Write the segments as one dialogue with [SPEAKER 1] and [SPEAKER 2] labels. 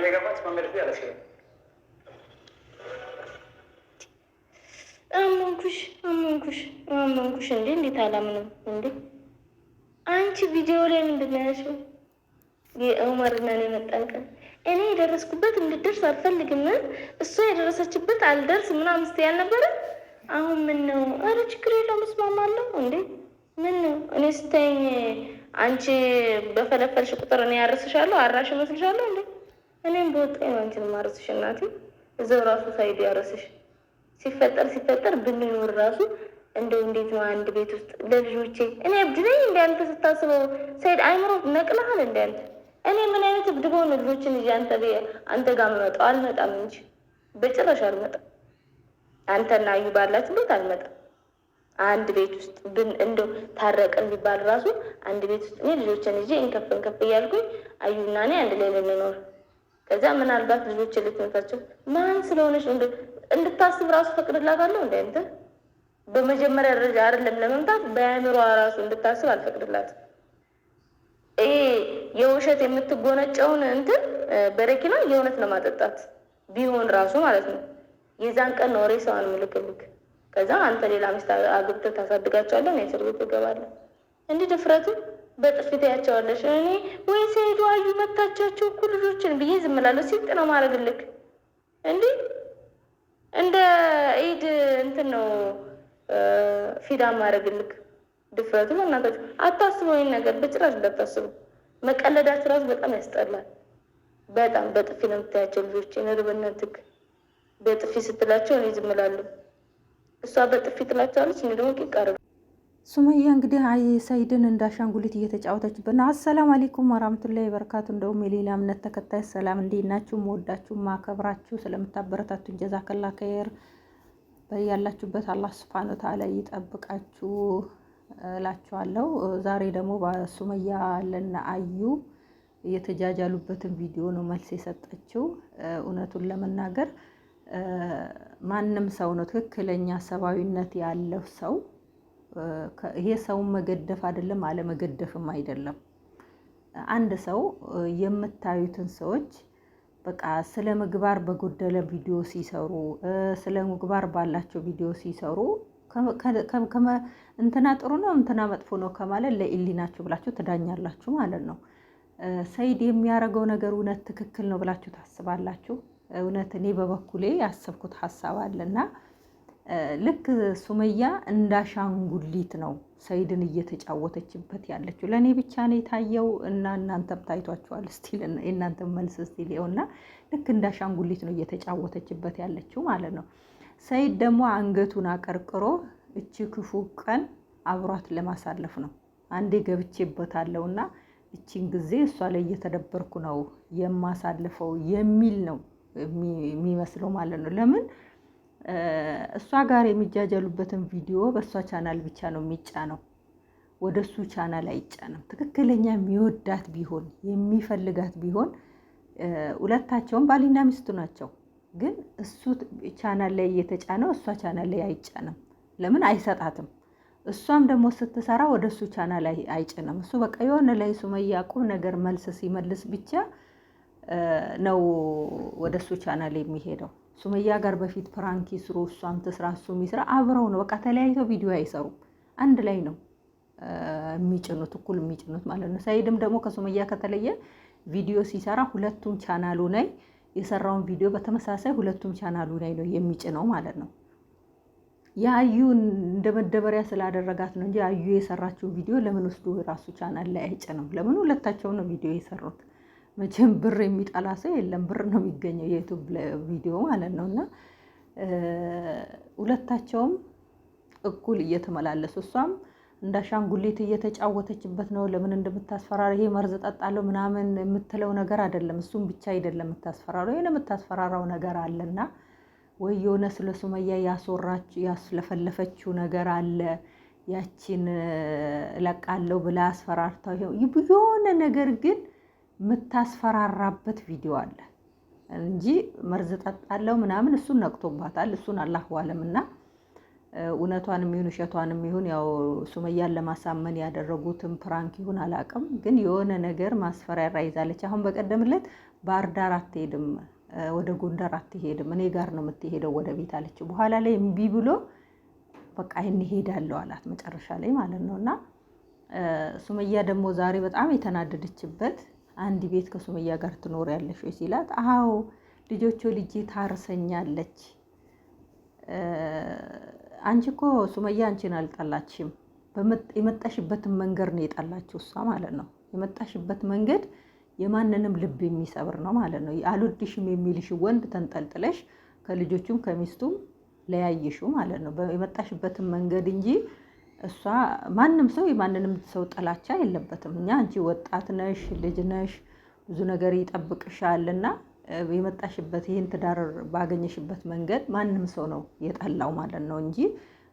[SPEAKER 1] እየገባች መንገድ ላይ ያለሽ
[SPEAKER 2] አመንኩሽ እንዴ? እንዴት አላምንም እንዴ? አንቺ ቪዲዮ ላይ ምንድን ነው ያልሽው? የኡመርና እኔ መጣን ቀን እኔ የደረስኩበት እንድደርስ አልፈልግም፣ እሷ የደረሰችበት አልደርስ ምናምን ስትይ አልነበረ? አሁን ምን ነው? ኧረ ችግር የለውም እስማማለሁ። እንዴ ምን ነው? እኔ ስታይኝ አንቺ በፈለፈልሽ ቁጥር እኔ ያረስሻለሁ፣ አራሽ እመስልሻለሁ እንዴ? እኔም በወጣኝ አንቺን ማረስሽ እናቴ። እዛው ራሱ ሳይድ ያረስሽ ሲፈጠር ብንኖር ራሱ እንደው እንዴት ነው አንድ ቤት ውስጥ ለልጆቼ እኔ እብድ ነኝ እንደ አንተ ስታስበው ሰይድ አይምሮ ነቅለሃል እንደ አንተ። እኔ ምን አይነት እብድ በሆነ ልጆችን ይዤ አንተ ጋር መጣው? አልመጣም እንጂ በጭራሽ አልመጣም። አንተና አዩ ባላችሁበት አልመጣም። አንድ ቤት ውስጥ እንደው ታረቅን ቢባል ራሱ አንድ ቤት ውስጥ እኔ ልጆችን ይዤ እንከፍ እያልኩኝ አዩና እኔ አንድ ላይ ልንኖር፣ ከዛ ምናልባት ልጆች ልትነታቸው ማን ስለሆነች እንድታስብ ራሱ ፈቅድላታለሁ እንደ አንተ። በመጀመሪያ ደረጃ አይደለም ለመምታት በአእምሯ ራሱ እንድታስብ አልፈቅድላትም። ይሄ የውሸት የምትጎነጨውን በረኪና የእውነት ለማጠጣት ቢሆን ራሱ ማለት ነው። የዛን ቀን ነው ሬሳዋን ምልክልክ። ከዛ አንተ ሌላ ሚስት አግብተህ ታሳድጋቸዋለህ፣ እኔ እስር ቤት እገባለሁ። እንዲህ ድፍረቱ በጥፊት ያቸዋለሽ። እኔ ወይ ሰይዱ አዩ መታቻቸው እኮ ልጆችን ብዬ ዝም እላለሁ። ሲጥ ነው ማድረግልክ እንዲህ እንደ ኢድ ነው ፊዳ ማድረግልክ። ድፍረቱ በእናታችሁ አታስበው። ይህን ነገር በጭራሽ እንዳታስቡ። መቀለዳችሁ ራሱ በጣም ያስጠላል። በጣም በጥፊ ነው የምታያቸው ልጆች። ነርበነትክ በጥፊ ስትላቸው እኔ ዝም እላለሁ። እሷ በጥፊ ትላቸዋለች፣ እኔ ደግሞ ቂቃር።
[SPEAKER 3] ሱመያ እንግዲህ ሰይድን እንዳሻንጉሊት እየተጫወተችበት ነው። አሰላሙ አለይኩም ወራህመቱላሂ ወበረካቱ። እንደውም የሌላ እምነት ተከታይ ሰላም፣ እንዴት ናችሁ? መወዳችሁ ማከብራችሁ ስለምታበረታቱን ጀዛከላ ከየር በያላችሁበት አላህ ሱብሓነሁ ወተዓላ ይጠብቃችሁ እላችኋለሁ። ዛሬ ደግሞ በሱመያ ለና አዩ እየተጃጃሉበትን ቪዲዮ ነው መልስ የሰጠችው። እውነቱን ለመናገር ማንም ሰው ነው ትክክለኛ ሰብአዊነት ያለው ሰው ይሄ ሰውን መገደፍ አይደለም አለመገደፍም አይደለም። አንድ ሰው የምታዩትን ሰዎች በቃ ስለ ምግባር በጎደለ ቪዲዮ ሲሰሩ፣ ስለ ምግባር ባላቸው ቪዲዮ ሲሰሩ እንትና ጥሩ ነው እንትና መጥፎ ነው ከማለት ለኢሊ ናችሁ ብላችሁ ትዳኛላችሁ ማለት ነው። ሰይድ የሚያደርገው ነገር እውነት ትክክል ነው ብላችሁ ታስባላችሁ? እውነት እኔ በበኩሌ ያሰብኩት ሀሳብ አለና ልክ ሱመያ እንዳሻንጉሊት ነው ሰይድን እየተጫወተችበት ያለችው። ለእኔ ብቻ ነው የታየው እና እናንተም ታይቷችኋል። ስቲል የእናንተም መልስ ስቲል ይኸውና፣ ልክ እንዳሻንጉሊት ነው እየተጫወተችበት ያለችው ማለት ነው። ሰይድ ደግሞ አንገቱን አቀርቅሮ እቺ ክፉ ቀን አብሯት ለማሳለፍ ነው። አንዴ ገብቼበታለሁና እቺን ጊዜ እሷ ላይ እየተደበርኩ ነው የማሳልፈው የሚል ነው የሚመስለው ማለት ነው። ለምን እሷ ጋር የሚጃጀሉበትን ቪዲዮ በእሷ ቻናል ብቻ ነው የሚጫነው፣ ወደ እሱ ቻናል አይጫንም። ትክክለኛ የሚወዳት ቢሆን የሚፈልጋት ቢሆን ሁለታቸውም ባልና ሚስቱ ናቸው። ግን እሱ ቻናል ላይ እየተጫነው እሷ ቻናል ላይ አይጫንም። ለምን አይሰጣትም? እሷም ደግሞ ስትሰራ ወደ እሱ ቻናል አይጭንም። እሱ በቃ የሆነ ላይ ሱመያ ቁም ነገር መልስ ሲመልስ ብቻ ነው ወደ እሱ ቻናል የሚሄደው። ሱመያ ጋር በፊት ፕራንክ ይስሩ፣ እሷም ትስራ እሱም ይስራ፣ አብረው ነው በቃ ተለያይተው ቪዲዮ አይሰሩም። አንድ ላይ ነው የሚጭኑት፣ እኩል የሚጭኑት ማለት ነው። ሰይድም ደግሞ ከሱመያ ከተለየ ቪዲዮ ሲሰራ ሁለቱም ቻናሉ ላይ የሰራውን ቪዲዮ በተመሳሳይ ሁለቱም ቻናሉ ላይ ነው የሚጭነው ማለት ነው። የአዩ እንደ መደበሪያ ስላደረጋት ነው እንጂ አዩ የሰራችው ቪዲዮ ለምን ወስዶ ራሱ ቻናል ላይ አይጭነው? ለምን ሁለታቸው ነው ቪዲዮ የሰሩት። መቼም ብር የሚጠላ ሰው የለም፣ ብር ነው የሚገኘው የዩቱብ ቪዲዮ ማለት ነው። እና ሁለታቸውም እኩል እየተመላለሱ እሷም እንዳሻንጉሊት እየተጫወተችበት ነው። ለምን እንደምታስፈራራ ይሄ መርዝ ጠጣለሁ ምናምን የምትለው ነገር አይደለም። እሱም ብቻ አይደለም የምታስፈራራው፣ ይሄን የምታስፈራራው ነገር አለና ወይ የሆነ ስለ ሱመያ ያስለፈለፈችው ነገር አለ። ያቺን እለቃለሁ ብላ አስፈራርታው የሆነ ነገር ግን የምታስፈራራበት ቪዲዮ አለ እንጂ መርዝ ጠጣለሁ ምናምን እሱን ነቅቶባታል። እሱን አላህ ዋለምና እውነቷንም ይሁን ውሸቷንም ይሁን ያው ሱመያን ለማሳመን ያደረጉትም ፕራንክ ይሁን አላውቅም፣ ግን የሆነ ነገር ማስፈራሪያ ይዛለች። አሁን በቀደምለት ባህር ዳር አትሄድም፣ ወደ ጎንደር አትሄድም፣ እኔ ጋር ነው የምትሄደው ወደ ቤት አለች። በኋላ ላይ እምቢ ብሎ በቃ ይሄን እሄዳለሁ አላት መጨረሻ ላይ ማለት ነው። እና ሱመያ ደግሞ ዛሬ በጣም የተናደደችበት አንድ ቤት ከሱመያ ጋር ትኖሪያለሽ ወይ ሲላት፣ አዎ ልጆቹ ልጅ ታርሰኛለች። አንቺ እኮ ሱመያ አንቺን አልጠላችም፣ የመጣሽበትን መንገድ ነው የጠላችው እሷ ማለት ነው። የመጣሽበት መንገድ የማንንም ልብ የሚሰብር ነው ማለት ነው። አልወድሽም የሚልሽ ወንድ ተንጠልጥለሽ ከልጆቹም ከሚስቱም ለያይሹ ማለት ነው። የመጣሽበትን መንገድ እንጂ እሷ ማንም ሰው የማንንም ሰው ጥላቻ የለበትም። እኛ አንቺ ወጣት ነሽ፣ ልጅ ነሽ፣ ብዙ ነገር ይጠብቅሻልና የመጣሽበት ይህን ትዳር ባገኘሽበት መንገድ ማንም ሰው ነው የጠላው ማለት ነው እንጂ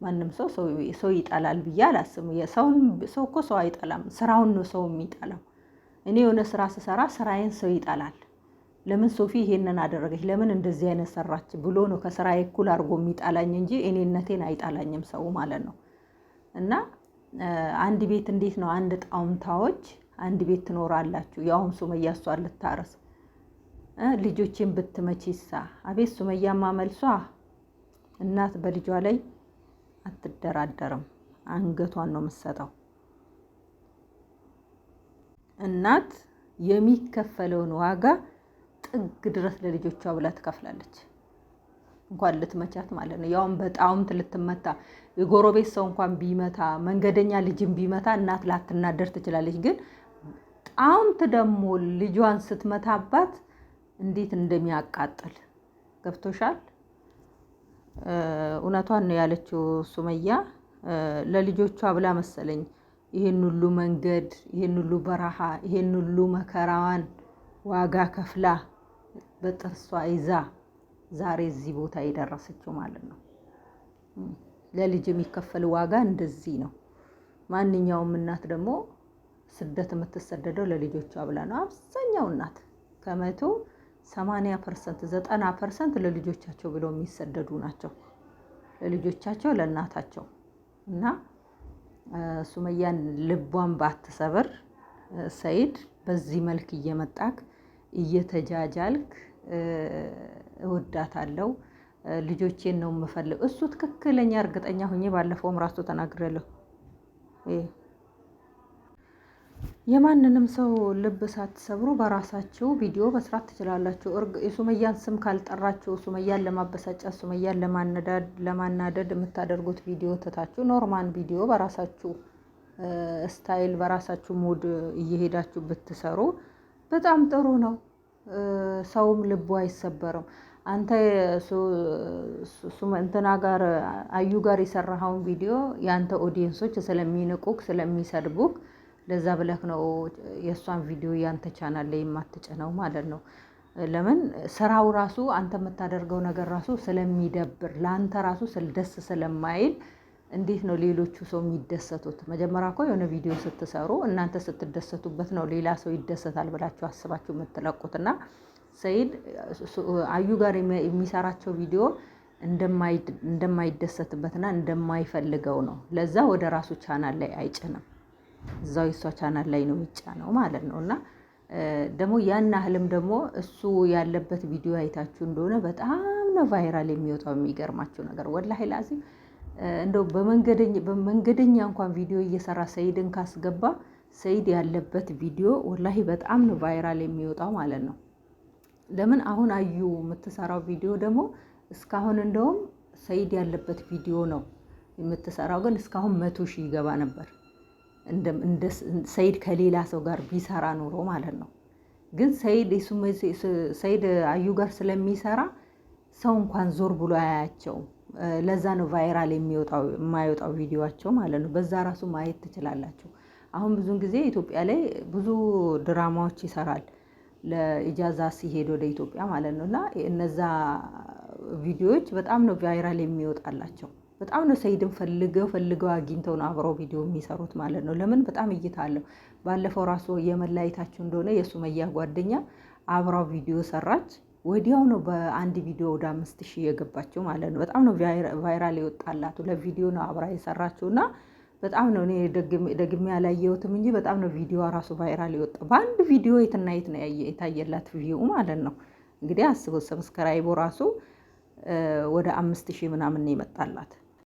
[SPEAKER 3] ማንም ሰው ይጠላል ብዬ አላስብም። ሰው እኮ ሰው አይጠላም፣ ስራውን ነው ሰው የሚጠላው። እኔ የሆነ ስራ ስሰራ ስራዬን ሰው ይጠላል። ለምን ሶፊ ይሄንን አደረገች፣ ለምን እንደዚህ አይነት ሰራች ብሎ ነው ከስራዬ እኩል አድርጎ የሚጠላኝ እንጂ እኔነቴን አይጠላኝም ሰው ማለት ነው። እና አንድ ቤት እንዴት ነው አንድ ጣውንታዎች አንድ ቤት ትኖራላችሁ? ያውም ሱመያ እሷን ልታረስ ልጆችን ብትመቺሳ? አቤት ሱመያማ መልሷ እናት በልጇ ላይ አትደራደርም፣ አንገቷን ነው የምትሰጠው። እናት የሚከፈለውን ዋጋ ጥግ ድረስ ለልጆቿ ብላ ትከፍላለች። እንኳን ልትመቻት ማለት ነው። ያውም በጣውምት ልትመታ የጎረቤት ሰው እንኳን ቢመታ መንገደኛ ልጅን ቢመታ እናት ላትናደር ትችላለች። ግን ጣውምት ደግሞ ልጇን ስትመታባት እንዴት እንደሚያቃጥል ገብቶሻል? እውነቷን ነው ያለችው ሱመያ። ለልጆቿ ብላ መሰለኝ ይሄን ሁሉ መንገድ፣ ይሄን ሁሉ በረሃ፣ ይሄን ሁሉ መከራዋን ዋጋ ከፍላ በጥርሷ ይዛ ዛሬ እዚህ ቦታ የደረሰችው ማለት ነው። ለልጅ የሚከፈል ዋጋ እንደዚህ ነው። ማንኛውም እናት ደግሞ ስደት የምትሰደደው ለልጆቿ ብላ ነው። አብዛኛው እናት ከ180% 90% ለልጆቻቸው ብለው የሚሰደዱ ናቸው። ለልጆቻቸው ለእናታቸው። እና ሱመያን ልቧን ባትሰብር ሰይድ በዚህ መልክ እየመጣክ እየተጃጃልክ እወዳታለሁ ልጆቼን ነው የምፈልግ። እሱ ትክክለኛ እርግጠኛ ሆኜ ባለፈውም ራሱ ተናግሬያለሁ። የማንንም ሰው ልብ ሳትሰብሩ በራሳችሁ ቪዲዮ መስራት ትችላላችሁ። የሱመያን ስም ካልጠራችሁ፣ ሱመያን ለማበሳጨት፣ ሱመያን ለማናደድ የምታደርጉት ቪዲዮ ትታችሁ ኖርማል ቪዲዮ በራሳችሁ ስታይል በራሳችሁ ሙድ እየሄዳችሁ ብትሰሩ በጣም ጥሩ ነው። ሰውም ልቡ አይሰበርም። አንተ እንትና ጋር አዩ ጋር የሰራኸውን ቪዲዮ የአንተ ኦዲየንሶች ስለሚንቁክ ስለሚሰድቡክ ለዛ ብለክ ነው የእሷን ቪዲዮ ያንተ ቻናል ላይ የማትጭነው ማለት ነው። ለምን ስራው ራሱ አንተ የምታደርገው ነገር ራሱ ስለሚደብር ለአንተ ራሱ ደስ ስለማይል እንዴት ነው ሌሎቹ ሰው የሚደሰቱት? መጀመሪያ እኮ የሆነ ቪዲዮ ስትሰሩ እናንተ ስትደሰቱበት ነው ሌላ ሰው ይደሰታል ብላችሁ አስባችሁ የምትለቁትና ሰይድ አዩ ጋር የሚሰራቸው ቪዲዮ እንደማይደሰትበትና እንደማይፈልገው ነው። ለዛ ወደ ራሱ ቻናል ላይ አይጭንም። እዛው የሷ ቻናል ላይ ነው የሚጫነው ማለት ነው። እና ደግሞ ያን ያህልም ደግሞ እሱ ያለበት ቪዲዮ አይታችሁ እንደሆነ በጣም ነው ቫይራል የሚወጣው። የሚገርማችሁ ነገር ወላሂ ላዚም እንደው በመንገደኛ እንኳን ቪዲዮ እየሰራ ሰይድን ካስገባ ሰይድ ያለበት ቪዲዮ ወላሂ በጣም ነው ቫይራል የሚወጣው ማለት ነው። ለምን አሁን አዩ የምትሰራው ቪዲዮ ደግሞ እስካሁን እንደውም ሰይድ ያለበት ቪዲዮ ነው የምትሰራው፣ ግን እስካሁን 100,000 ይገባ ነበር እንደ ሰይድ ከሌላ ሰው ጋር ቢሰራ ኑሮ ማለት ነው። ግን ሰይድ አዩ ጋር ስለሚሰራ ሰው እንኳን ዞር ብሎ አያያቸውም። ለዛ ነው ቫይራል የማይወጣው ቪዲዮቸው ማለት ነው። በዛ ራሱ ማየት ትችላላችሁ። አሁን ብዙን ጊዜ ኢትዮጵያ ላይ ብዙ ድራማዎች ይሰራል ለኢጃዛ ሲሄድ ወደ ኢትዮጵያ ማለት ነው። እና እነዛ ቪዲዮዎች በጣም ነው ቫይራል የሚወጣላቸው። በጣም ነው ሰይድን ፈልገው አግኝተው ነው አብረው ቪዲዮ የሚሰሩት ማለት ነው። ለምን በጣም እይታ አለው። ባለፈው ራሱ የመላይታችሁ እንደሆነ የሱመያ ጓደኛ አብራው ቪዲዮ ሰራች። ወዲያው ነው በአንድ ቪዲዮ ወደ 5000 የገባችው ማለት ነው። በጣም ነው ቫይራል የወጣላት ለቪዲዮ ነው አብራ የሰራችው እና በጣም ነው እኔ ደግሜ ያላየሁትም እንጂ በጣም ነው ቪዲዮ ራሱ ቫይራል የወጣ በአንድ ቪዲዮ የትና የት ነው የታየላት ቪዲዮ ማለት ነው። እንግዲህ አስበው ሰብስክራይቡ ራሱ ወደ 5000 ምናምን ነው የመጣላት።